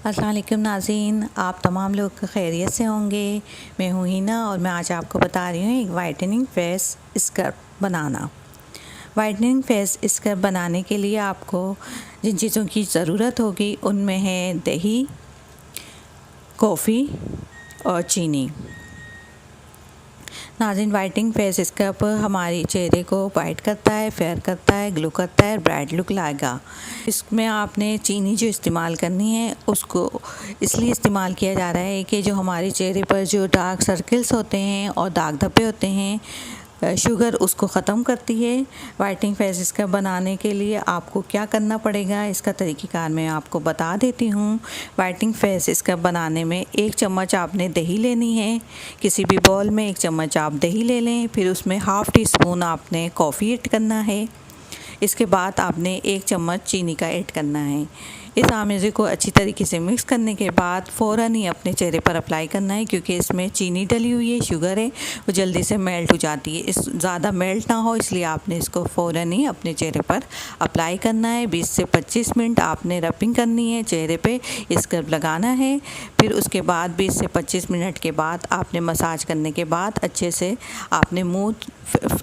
अस्सलाम वालेकुम नाज़रीन, आप तमाम लोग खैरियत से होंगे। मैं हूँ हिना और मैं आज आपको बता रही हूँ एक वाइटनिंग फेस स्क्रब बनाना। वाइटनिंग फेस स्क्रब बनाने के लिए आपको जिन चीज़ों की ज़रूरत होगी उनमें है दही, कॉफ़ी और चीनी। नाज़रीन, वाइटनिंग फेस स्क्रब हमारे चेहरे को वाइट करता है, फेयर करता है, ग्लो करता है, ब्राइट लुक लाएगा। इसमें आपने चीनी जो इस्तेमाल करनी है उसको इसलिए इस्तेमाल किया जा रहा है कि जो हमारे चेहरे पर जो डार्क सर्कल्स होते हैं और दाग धब्बे होते हैं, शुगर उसको ख़त्म करती है। वाइटनिंग फेस स्क्रब बनाने के लिए आपको क्या करना पड़ेगा, इसका तरीक़ेकार मैं आपको बता देती हूँ। वाइटनिंग फेस स्क्रब बनाने में 1 चम्मच आपने दही लेनी है। किसी भी बॉल में 1 चम्मच आप दही ले लें, फिर उसमें हाफ़ टी स्पून आपने कॉफ़ी ऐड करना है। इसके बाद आपने 1 चम्मच चीनी का ऐड करना है। इस आमेज़े को अच्छी तरीके से मिक्स करने के बाद फ़ौरन ही अपने चेहरे पर अप्लाई करना है, क्योंकि इसमें चीनी डली हुई है, शुगर है, वो जल्दी से मेल्ट हो जाती है। इस ज़्यादा मेल्ट ना हो इसलिए आपने इसको फ़ौरन ही अपने चेहरे पर अप्लाई करना है। 20 से 25 मिनट आपने रबिंग करनी है, चेहरे पे स्क्रब लगाना है। फिर उसके बाद 20 से 25 मिनट के बाद आपने मसाज करने के बाद अच्छे से आपने मुँह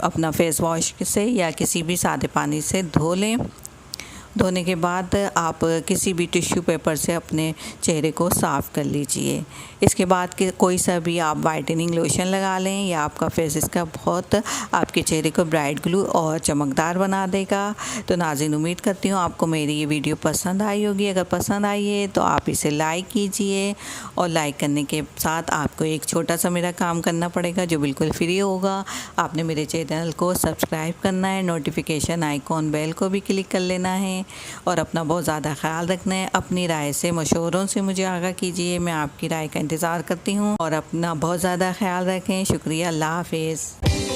अपना फेस वॉश से या किसी भी सादे पानी से धो लें। धोने के बाद आप किसी भी टिश्यू पेपर से अपने चेहरे को साफ़ कर लीजिए। इसके बाद कि कोई सा भी आप वाइटनिंग लोशन लगा लें, या आपका फेस स्क्रब बहुत आपके चेहरे को ब्राइट ग्लो और चमकदार बना देगा। तो नाज़रीन, उम्मीद करती हूँ आपको मेरी ये वीडियो पसंद आई होगी। अगर पसंद आई है तो आप इसे लाइक कीजिए, और लाइक करने के साथ आपको एक छोटा सा मेरा काम करना पड़ेगा जो बिल्कुल फ्री होगा। आपने मेरे चैनल को सब्सक्राइब करना है, नोटिफिकेशन आइकॉन बेल को भी क्लिक कर लेना है, और अपना बहुत ज़्यादा ख्याल रखना है। अपनी राय से, मशवरों से मुझे आगाह कीजिए, मैं आपकी राय का इंतज़ार करती हूँ। और अपना बहुत ज़्यादा ख्याल रखें। शुक्रिया, अल्लाह हाफ़िज़।